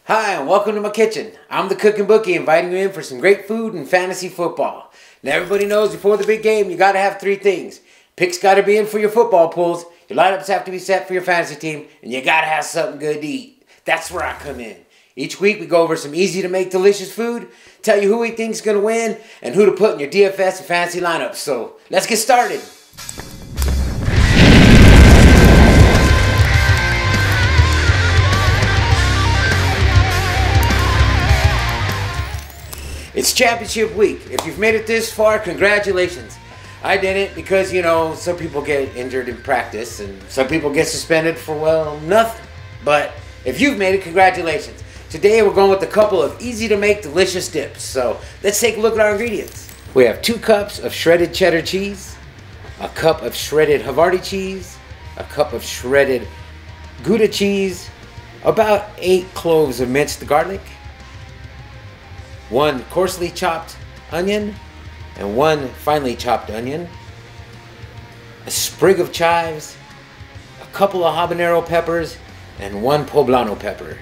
Hi, and welcome to my kitchen. I'm the Cookin Bookie, inviting you in for some great food and fantasy football. Now, everybody knows before the big game, you got to have three things. Picks got to be in for your football pools, your lineups have to be set for your fantasy team, and you got to have something good to eat. That's where I come in. Each week, we go over some easy-to-make, delicious food, tell you who we think is going to win, and who to put in your DFS and fantasy lineups. So, let's get started. It's championship week. If you've made it this far, congratulations. I didn't because, some people get injured in practice and some people get suspended for, well, nothing. But if you've made it, congratulations. Today we're going with a couple of easy-to-make, delicious dips. So let's take a look at our ingredients. We have 2 cups of shredded cheddar cheese, a cup of shredded Havarti cheese, a cup of shredded Gouda cheese, about 8 cloves of minced garlic, 1 coarsely chopped onion, and 1 finely chopped onion, a sprig of chives, a couple of habanero peppers, and 1 poblano pepper.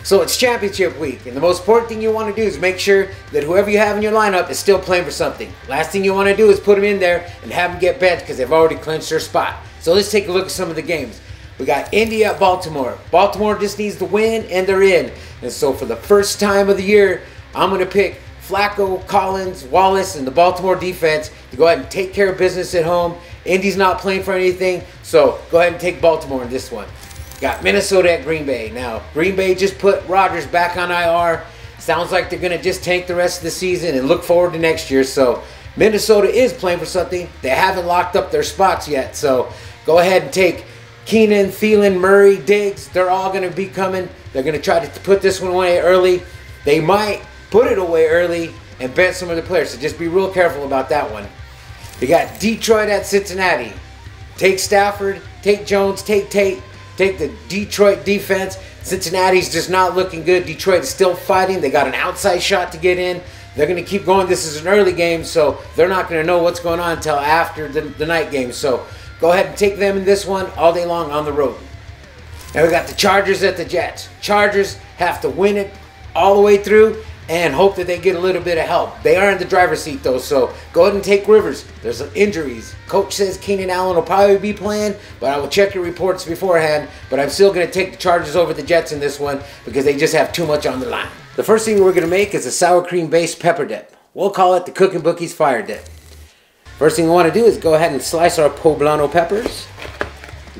So it's championship week, and the most important thing you want to do is make sure that whoever you have in your lineup is still playing for something. Last thing you want to do is put them in there and have them get benched because they've already clinched their spot. So let's take a look at some of the games. We got Indy at Baltimore. Baltimore just needs to win, and they're in. And so for the first time of the year, I'm going to pick Flacco, Collins, Wallace, and the Baltimore defense to go ahead and take care of business at home. Indy's not playing for anything, so go ahead and take Baltimore in this one. Got Minnesota at Green Bay. Now, Green Bay just put Rodgers back on IR. Sounds like they're going to just tank the rest of the season and look forward to next year. So, Minnesota is playing for something. They haven't locked up their spots yet. So, go ahead and take Keenan, Thielen, Murray, Diggs. They're all going to be coming. They're going to try to put this one away early. They might put it away early and bench some of the players. So, just be real careful about that one. We got Detroit at Cincinnati. Take Stafford, take Jones, take Tate. Take the Detroit defense. Cincinnati's just not looking good. Detroit is still fighting. They got an outside shot to get in. They're going to keep going. This is an early game, so they're not going to know what's going on until after the night game. So go ahead and take them in this one all day long on the road. Now we got the Chargers at the Jets. Chargers have to win it all the way through and hope that they get a little bit of help. They are in the driver's seat, though, so go ahead and take Rivers. There's injuries. Coach says Keenan Allen will probably be playing, but I will check your reports beforehand. But I'm still going to take the Chargers over the Jets in this one because they just have too much on the line. The first thing we're going to make is a sour cream-based pepper dip. We'll call it the Cookin Bookie's Fire Dip. First thing we want to do is go ahead and slice our poblano peppers.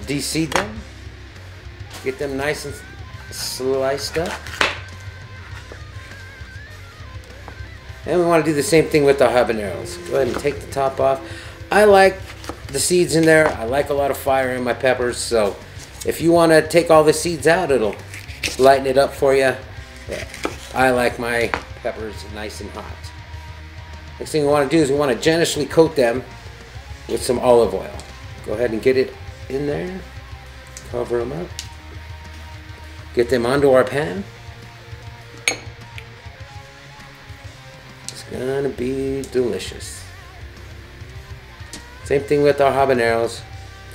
De-seed them. Get them nice and sliced up. And we want to do the same thing with the habaneros. Go ahead and take the top off. I like the seeds in there. I like a lot of fire in my peppers. So if you want to take all the seeds out, it'll lighten it up for you. Yeah. I like my peppers nice and hot. Next thing we want to do is we want to generously coat them with some olive oil. Go ahead and get it in there. Cover them up. Get them onto our pan. Gonna be delicious. Same thing with our habaneros.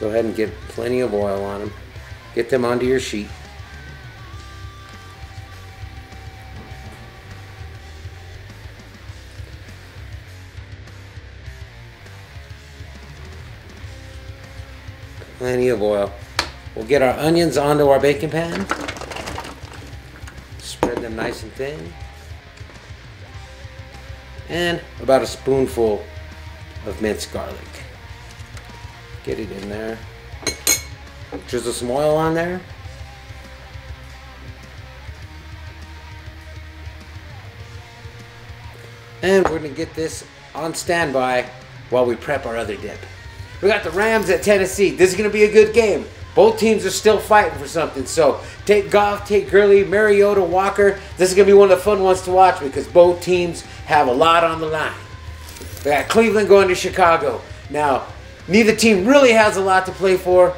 Go ahead and get plenty of oil on them. Get them onto your sheet. Plenty of oil. We'll get our onions onto our baking pan. Spread them nice and thin. And about a spoonful of minced garlic. Get it in there. Drizzle some oil on there. And we're going to get this on standby while we prep our other dip. We got the Rams at Tennessee. This is going to be a good game. Both teams are still fighting for something. So take Goff, take Gurley, Mariota, Walker. This is going to be one of the fun ones to watch because both teams have a lot on the line. We got Cleveland going to Chicago. Now, neither team really has a lot to play for.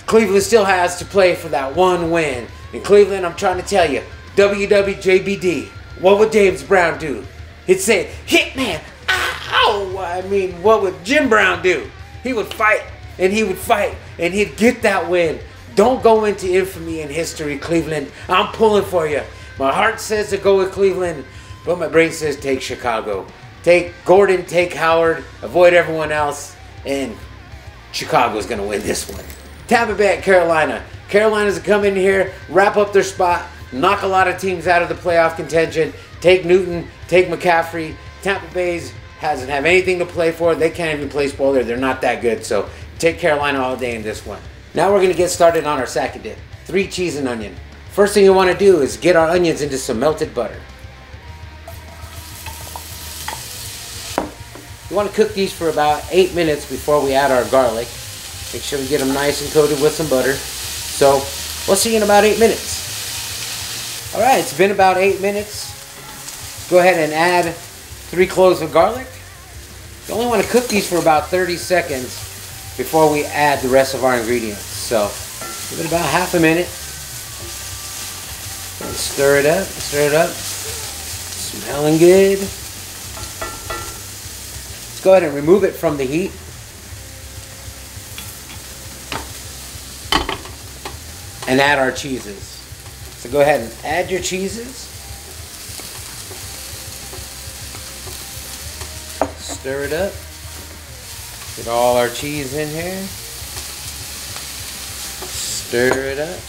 Cleveland still has to play for that one win. In Cleveland, I'm trying to tell you, WWJBD. What would James Brown do? He'd say, "Hitman, ow!" I mean, what would Jim Brown do? He would fight, and he would fight, and he'd get that win. Don't go into infamy and history, Cleveland. I'm pulling for you. My heart says to go with Cleveland, but my brain says take Chicago. Take Gordon, take Howard, avoid everyone else, and Chicago's going to win this one. Tampa Bay at Carolina. Carolina's going to come in here, wrap up their spot, knock a lot of teams out of the playoff contention, take Newton, take McCaffrey. Tampa Bay's hasn't have anything to play for. They can't even play spoiler. They're not that good, so take Carolina all day in this one. Now we're going to get started on our second dip. 3 cheese and onion. First thing you want to do is get our onions into some melted butter. You want to cook these for about 8 minutes before we add our garlic. Make sure we get them nice and coated with some butter. So we'll see you in about 8 minutes. Alright, it's been about 8 minutes. Go ahead and add 3 cloves of garlic. You only want to cook these for about 30 seconds before we add the rest of our ingredients. So give it about half a minute. And stir it up, stir it up. Smelling good. Let's go ahead and remove it from the heat. And add our cheeses. So go ahead and add your cheeses. Stir it up. Get all our cheese in here. Stir it up.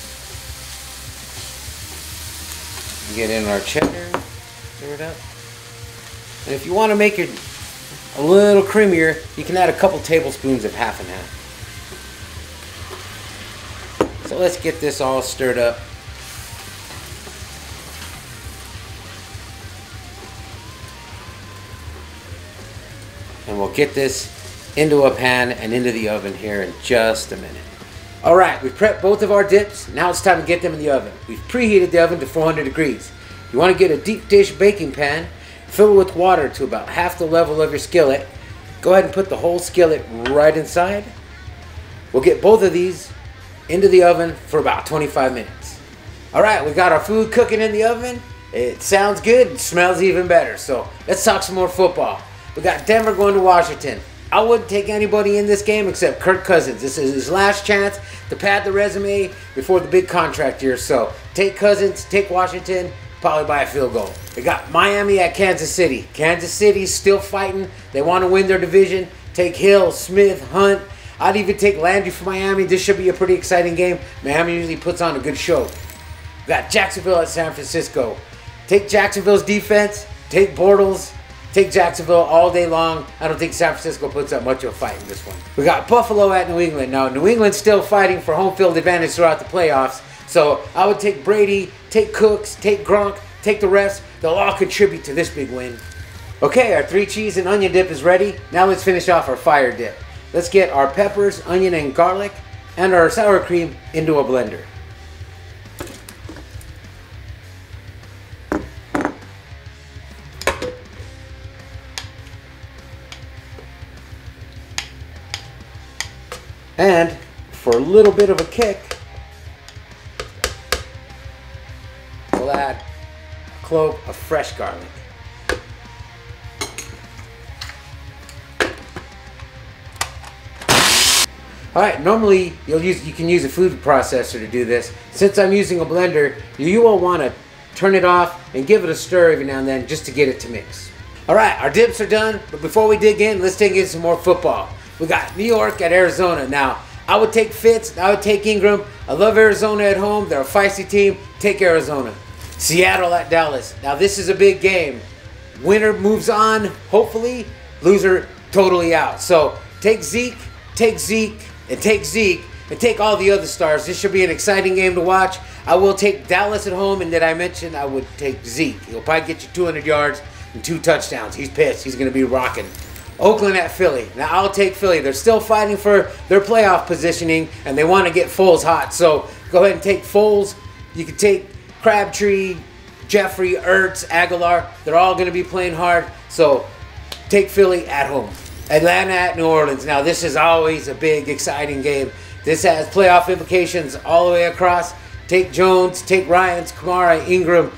Get in our cheddar. Stir it up. And if you want to make it a little creamier, you can add a couple tablespoons of half and half. So let's get this all stirred up. And we'll get this into a pan and into the oven here in just a minute. Alright, we've prepped both of our dips. Now it's time to get them in the oven. We've preheated the oven to 400 degrees. You want to get a deep dish baking pan, fill it with water to about half the level of your skillet. Go ahead and put the whole skillet right inside. We'll get both of these into the oven for about 25 minutes. Alright, we got our food cooking in the oven. It sounds good, it smells even better. So let's talk some more football. We got Denver going to Washington. I wouldn't take anybody in this game except Kirk Cousins. This is his last chance to pad the resume before the big contract year. So take Cousins, take Washington, probably by a field goal. We got Miami at Kansas City. Kansas City's still fighting. They want to win their division. Take Hill, Smith, Hunt. I'd even take Landry for Miami. This should be a pretty exciting game. Miami usually puts on a good show. We got Jacksonville at San Francisco. Take Jacksonville's defense. Take Bortles. Take Jacksonville all day long. I don't think San Francisco puts up much of a fight in this one. We got Buffalo at New England. Now, New England's still fighting for home field advantage throughout the playoffs. So I would take Brady, take Cooks, take Gronk, take the refs. They'll all contribute to this big win. Okay, our 3 cheese and onion dip is ready. Now let's finish off our fire dip. Let's get our peppers, onion, and garlic, and our sour cream into a blender. And for a little bit of a kick, we'll add a clove of fresh garlic. Alright, normally you can use a food processor to do this. Since I'm using a blender, you will want to turn it off and give it a stir every now and then just to get it to mix. Alright, our dips are done, but before we dig in, let's dig into some more football. We got New York at Arizona. Now, I would take Fitz, I would take Ingram. I love Arizona at home. They're a feisty team. Take Arizona. Seattle at Dallas. Now, this is a big game. Winner moves on, hopefully. Loser totally out. So, take Zeke, and take all the other stars. This should be an exciting game to watch. I will take Dallas at home, and did I mention I would take Zeke. He'll probably get you 200 yards and 2 touchdowns. He's pissed. He's going to be rocking. Oakland at Philly. Now, I'll take Philly. They're still fighting for their playoff positioning, and they want to get Foles hot. So, go ahead and take Foles. You can take Crabtree, Jeffrey, Ertz, Aguilar. They're all going to be playing hard. So, take Philly at home. Atlanta at New Orleans. Now, this is always a big, exciting game. This has playoff implications all the way across. Take Jones, take Ryans, Kamara, Ingram,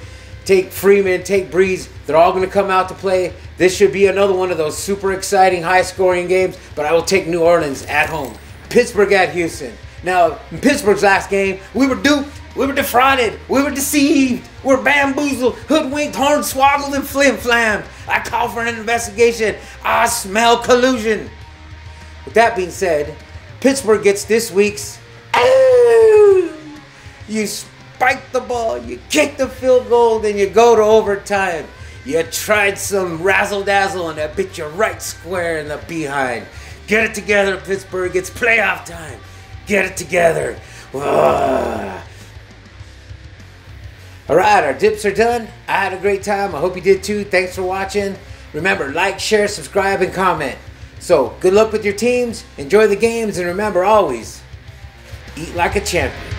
take Freeman, take Breeze. They're all going to come out to play. This should be another one of those super exciting, high-scoring games, but I will take New Orleans at home. Pittsburgh at Houston. Now, in Pittsburgh's last game, we were duped, we were defrauded, we were deceived, we were bamboozled, hoodwinked, hornswoggled, and flim-flammed. I call for an investigation. I smell collusion. With that being said, Pittsburgh gets this week's you spike the ball, you kick the field goal, then you go to overtime. You tried some razzle-dazzle and that bit you right square in the behind. Get it together, Pittsburgh. It's playoff time. Get it together. Alright, our dips are done. I had a great time. I hope you did too. Thanks for watching. Remember, like, share, subscribe, and comment. So, good luck with your teams. Enjoy the games. And remember, always, eat like a champion.